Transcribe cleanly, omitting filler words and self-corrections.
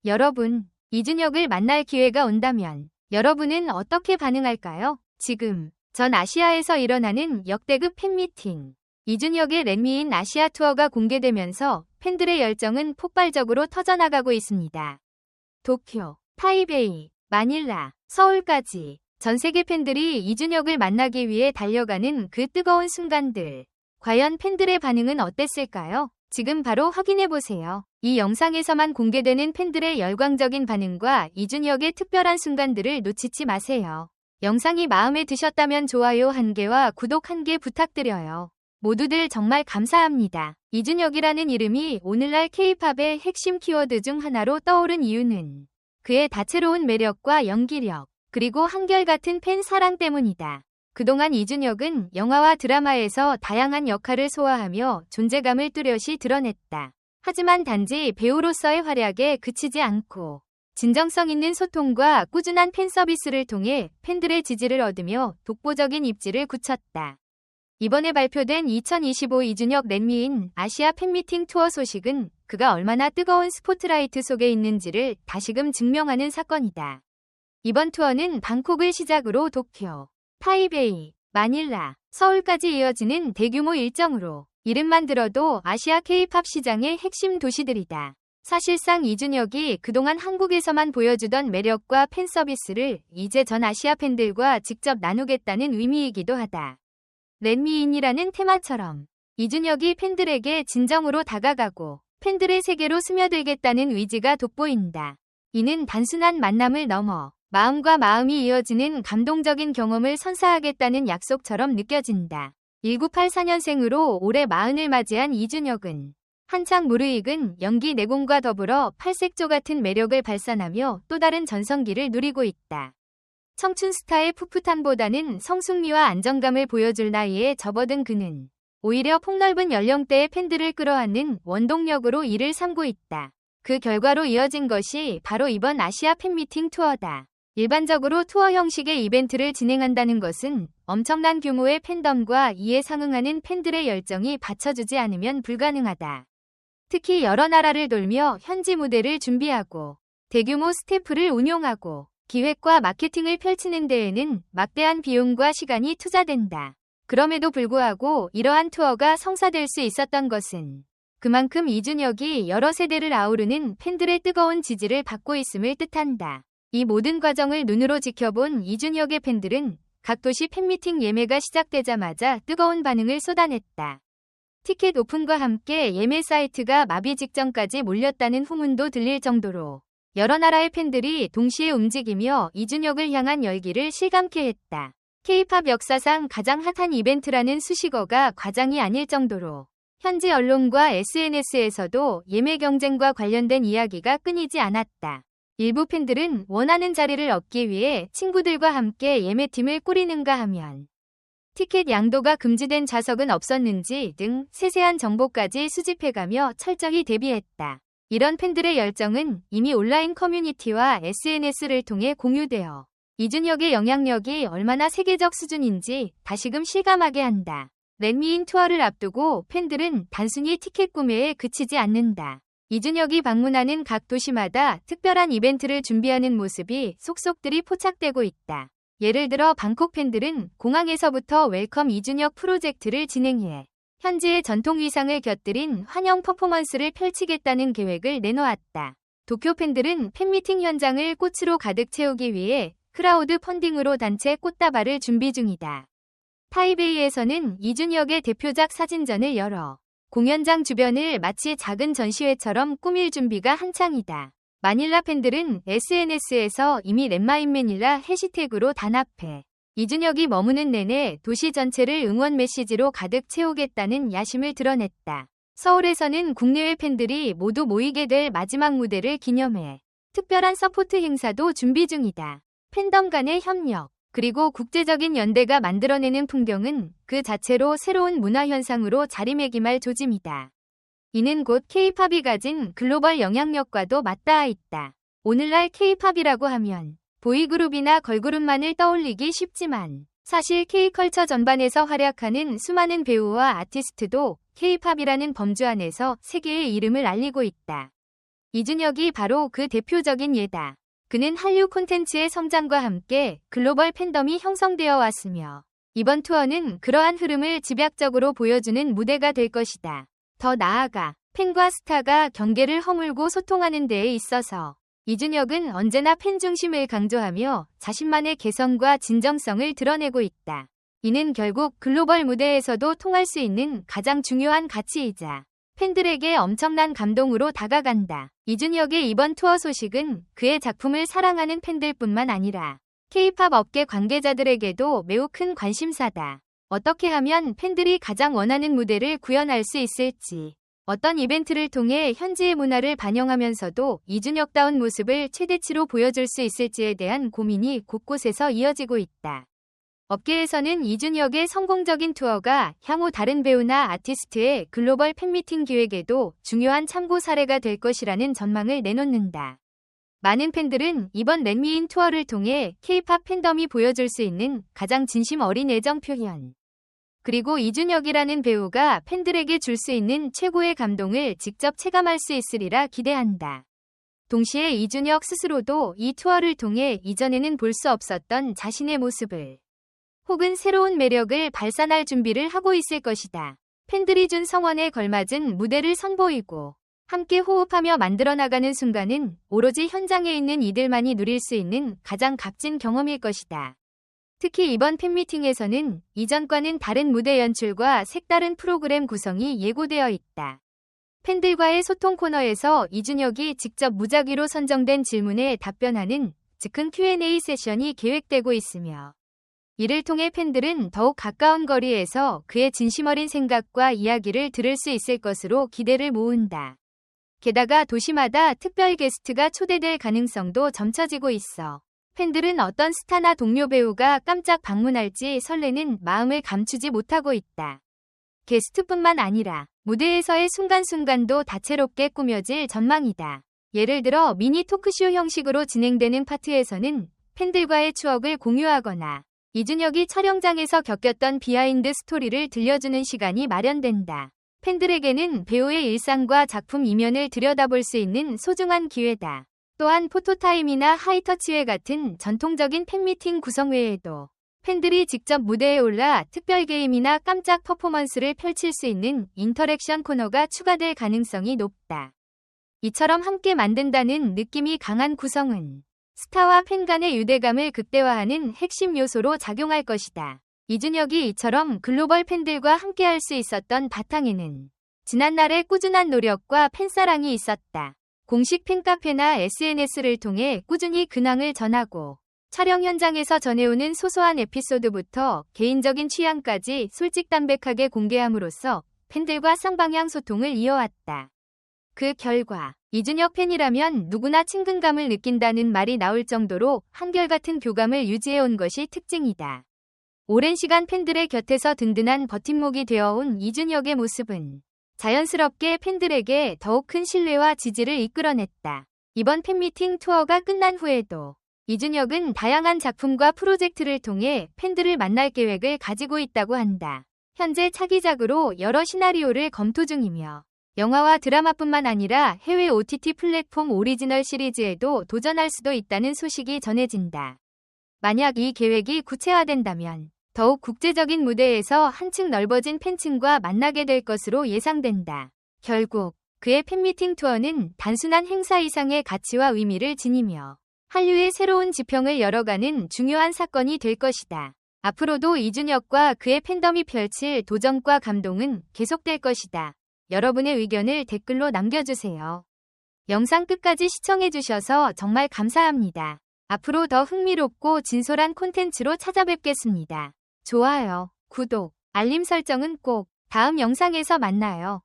여러분, 이준혁을 만날 기회가 온다면 여러분은 어떻게 반응할까요? 지금 전 아시아에서 일어나는 역대급 팬미팅. 이준혁의 렛미인 아시아 투어가 공개되면서 팬들의 열정은 폭발적으로 터져나가고 있습니다. 도쿄, 타이베이, 마닐라, 서울까지 전 세계 팬들이 이준혁을 만나기 위해 달려가는 그 뜨거운 순간들. 과연 팬들의 반응은 어땠을까요? 지금 바로 확인해보세요. 이 영상에서만 공개되는 팬들의 열광적인 반응과 이준혁의 특별한 순간들을 놓치지 마세요. 영상이 마음에 드셨다면 좋아요 1개와 구독 1개 부탁드려요. 모두들 정말 감사합니다. 이준혁이라는 이름이 오늘날 K-팝의 핵심 키워드 중 하나로 떠오른 이유는 그의 다채로운 매력과 연기력, 그리고 한결같은 팬 사랑 때문이다. 그동안 이준혁은 영화와 드라마에서 다양한 역할을 소화하며 존재감을 뚜렷이 드러냈다. 하지만 단지 배우로서의 활약에 그치지 않고 진정성 있는 소통과 꾸준한 팬 서비스를 통해 팬들의 지지를 얻으며 독보적인 입지를 굳혔다. 이번에 발표된 2025 이준혁 렛미인 아시아 팬미팅 투어 소식은 그가 얼마나 뜨거운 스포트라이트 속에 있는지를 다시금 증명하는 사건이다. 이번 투어는 방콕을 시작으로 도쿄, 타이베이, 마닐라, 서울까지 이어지는 대규모 일정으로 이름만 들어도 아시아 K-팝 시장의 핵심 도시들이다. 사실상 이준혁이 그동안 한국에서만 보여주던 매력과 팬 서비스를 이제 전 아시아 팬들과 직접 나누겠다는 의미이기도 하다. 렛미인이라는 테마처럼 이준혁이 팬들에게 진정으로 다가가고 팬들의 세계로 스며들겠다는 의지가 돋보인다. 이는 단순한 만남을 넘어 마음과 마음이 이어지는 감동적인 경험을 선사하겠다는 약속처럼 느껴진다. 1984년생으로 올해 40을 맞이한 이준혁은 한창 무르익은 연기 내공과 더불어 팔색조 같은 매력을 발산하며 또 다른 전성기를 누리고 있다. 청춘 스타의 풋풋함보다는 성숙미와 안정감을 보여줄 나이에 접어든 그는 오히려 폭넓은 연령대의 팬들을 끌어안는 원동력으로 이를 삼고 있다. 그 결과로 이어진 것이 바로 이번 아시아 팬미팅 투어다. 일반적으로 투어 형식의 이벤트를 진행한다는 것은 엄청난 규모의 팬덤과 이에 상응하는 팬들의 열정이 받쳐주지 않으면 불가능하다. 특히 여러 나라를 돌며 현지 무대를 준비하고 대규모 스태프를 운용하고 기획과 마케팅을 펼치는 데에는 막대한 비용과 시간이 투자된다. 그럼에도 불구하고 이러한 투어가 성사될 수 있었던 것은 그만큼 이준혁이 여러 세대를 아우르는 팬들의 뜨거운 지지를 받고 있음을 뜻한다. 이 모든 과정을 눈으로 지켜본 이준혁의 팬들은 각 도시 팬미팅 예매가 시작되자마자 뜨거운 반응을 쏟아냈다. 티켓 오픈과 함께 예매 사이트가 마비 직전까지 몰렸다는 후문도 들릴 정도로 여러 나라의 팬들이 동시에 움직이며 이준혁을 향한 열기를 실감케 했다. K-팝 역사상 가장 핫한 이벤트라는 수식어가 과장이 아닐 정도로 현지 언론과 SNS에서도 예매 경쟁과 관련된 이야기가 끊이지 않았다. 일부 팬들은 원하는 자리를 얻기 위해 친구들과 함께 예매팀을 꾸리는가 하면 티켓 양도가 금지된 좌석은 없었는지 등 세세한 정보까지 수집해가며 철저히 대비했다. 이런 팬들의 열정은 이미 온라인 커뮤니티와 SNS를 통해 공유되어 이준혁의 영향력이 얼마나 세계적 수준인지 다시금 실감하게 한다. 렛미인 투어를 앞두고 팬들은 단순히 티켓 구매에 그치지 않는다. 이준혁이 방문하는 각 도시마다 특별한 이벤트를 준비하는 모습이 속속들이 포착되고 있다. 예를 들어 방콕 팬들은 공항에서부터 웰컴 이준혁 프로젝트를 진행해 현지의 전통 의상을 곁들인 환영 퍼포먼스를 펼치겠다는 계획을 내놓았다. 도쿄 팬들은 팬미팅 현장을 꽃으로 가득 채우기 위해 크라우드 펀딩으로 단체 꽃다발을 준비 중이다. 타이베이에서는 이준혁의 대표작 사진전을 열어 공연장 주변을 마치 작은 전시회처럼 꾸밀 준비가 한창이다. 마닐라 팬들은 SNS에서 이미 렛마인 매닐라 해시태그로 단합해 이준혁이 머무는 내내 도시 전체를 응원 메시지로 가득 채우겠다는 야심을 드러냈다. 서울에서는 국내외 팬들이 모두 모이게 될 마지막 무대를 기념해 특별한 서포트 행사도 준비 중이다. 팬덤 간의 협력, 그리고 국제적인 연대가 만들어내는 풍경은 그 자체로 새로운 문화현상으로 자리매김할 조짐이다. 이는 곧 K-팝이 가진 글로벌 영향력과도 맞닿아 있다. 오늘날 K-팝이라고 하면 보이그룹이나 걸그룹만을 떠올리기 쉽지만 사실 K-컬처 전반에서 활약하는 수많은 배우와 아티스트도 K-팝이라는 범주 안에서 세계의 이름을 알리고 있다. 이준혁이 바로 그 대표적인 예다. 그는 한류 콘텐츠의 성장과 함께 글로벌 팬덤이 형성되어 왔으며 이번 투어는 그러한 흐름을 집약적으로 보여주는 무대가 될 것이다. 더 나아가 팬과 스타가 경계를 허물고 소통하는 데에 있어서 이준혁은 언제나 팬 중심을 강조하며 자신만의 개성과 진정성을 드러내고 있다. 이는 결국 글로벌 무대에서도 통할 수 있는 가장 중요한 가치이자 팬들에게 엄청난 감동으로 다가간다. 이준혁의 이번 투어 소식은 그의 작품을 사랑하는 팬들뿐만 아니라 K-팝 업계 관계자들에게도 매우 큰 관심사다. 어떻게 하면 팬들이 가장 원하는 무대를 구현할 수 있을지, 어떤 이벤트를 통해 현지의 문화를 반영하면서도 이준혁다운 모습을 최대치로 보여줄 수 있을지에 대한 고민이 곳곳에서 이어지고 있다. 업계에서는 이준혁의 성공적인 투어가 향후 다른 배우나 아티스트의 글로벌 팬미팅 기획에도 중요한 참고 사례가 될 것이라는 전망을 내놓는다. 많은 팬들은 이번 렛미인 투어를 통해 K-팝 팬덤이 보여줄 수 있는 가장 진심 어린 애정 표현, 그리고 이준혁이라는 배우가 팬들에게 줄 수 있는 최고의 감동을 직접 체감할 수 있으리라 기대한다. 동시에 이준혁 스스로도 이 투어를 통해 이전에는 볼 수 없었던 자신의 모습을 혹은 새로운 매력을 발산할 준비를 하고 있을 것이다. 팬들이 준 성원에 걸맞은 무대를 선보이고 함께 호흡하며 만들어 나가는 순간은 오로지 현장에 있는 이들만이 누릴 수 있는 가장 값진 경험일 것이다. 특히 이번 팬미팅에서는 이전과는 다른 무대 연출과 색다른 프로그램 구성이 예고되어 있다. 팬들과의 소통 코너에서 이준혁이 직접 무작위로 선정된 질문에 답변하는 즉흥 Q&A 세션이 계획되고 있으며 이를 통해 팬들은 더욱 가까운 거리에서 그의 진심 어린 생각과 이야기를 들을 수 있을 것으로 기대를 모은다. 게다가 도시마다 특별 게스트가 초대될 가능성도 점쳐지고 있어 팬들은 어떤 스타나 동료 배우가 깜짝 방문할지 설레는 마음을 감추지 못하고 있다. 게스트뿐만 아니라 무대에서의 순간순간도 다채롭게 꾸며질 전망이다. 예를 들어 미니 토크쇼 형식으로 진행되는 파트에서는 팬들과의 추억을 공유하거나 이준혁이 촬영장에서 겪었던 비하인드 스토리를 들려주는 시간이 마련된다. 팬들에게는 배우의 일상과 작품 이면을 들여다볼 수 있는 소중한 기회다. 또한 포토타임이나 하이터치회 같은 전통적인 팬미팅 구성 외에도 팬들이 직접 무대에 올라 특별 게임이나 깜짝 퍼포먼스를 펼칠 수 있는 인터랙션 코너가 추가될 가능성이 높다. 이처럼 함께 만든다는 느낌이 강한 구성은 스타와 팬 간의 유대감을 극대화하는 핵심 요소로 작용할 것이다. 이준혁이 이처럼 글로벌 팬들과 함께할 수 있었던 바탕에는 지난날의 꾸준한 노력과 팬사랑이 있었다. 공식 팬카페나 SNS를 통해 꾸준히 근황을 전하고 촬영 현장에서 전해오는 소소한 에피소드부터 개인적인 취향까지 솔직담백하게 공개함으로써 팬들과 쌍방향 소통을 이어왔다. 그 결과 이준혁 팬이라면 누구나 친근감을 느낀다는 말이 나올 정도로 한결같은 교감을 유지해온 것이 특징이다. 오랜 시간 팬들의 곁에서 든든한 버팀목이 되어온 이준혁의 모습은 자연스럽게 팬들에게 더욱 큰 신뢰와 지지를 이끌어냈다. 이번 팬미팅 투어가 끝난 후에도 이준혁은 다양한 작품과 프로젝트를 통해 팬들을 만날 계획을 가지고 있다고 한다. 현재 차기작으로 여러 시나리오를 검토 중이며 영화와 드라마뿐만 아니라 해외 OTT 플랫폼 오리지널 시리즈에도 도전할 수도 있다는 소식이 전해진다. 만약 이 계획이 구체화된다면 더욱 국제적인 무대에서 한층 넓어진 팬층과 만나게 될 것으로 예상된다. 결국 그의 팬미팅 투어는 단순한 행사 이상의 가치와 의미를 지니며 한류의 새로운 지평을 열어가는 중요한 사건이 될 것이다. 앞으로도 이준혁과 그의 팬덤이 펼칠 도전과 감동은 계속될 것이다. 여러분의 의견을 댓글로 남겨주세요. 영상 끝까지 시청해주셔서 정말 감사합니다. 앞으로 더 흥미롭고 진솔한 콘텐츠로 찾아뵙겠습니다. 좋아요, 구독, 알림 설정은 꼭 다음 영상에서 만나요.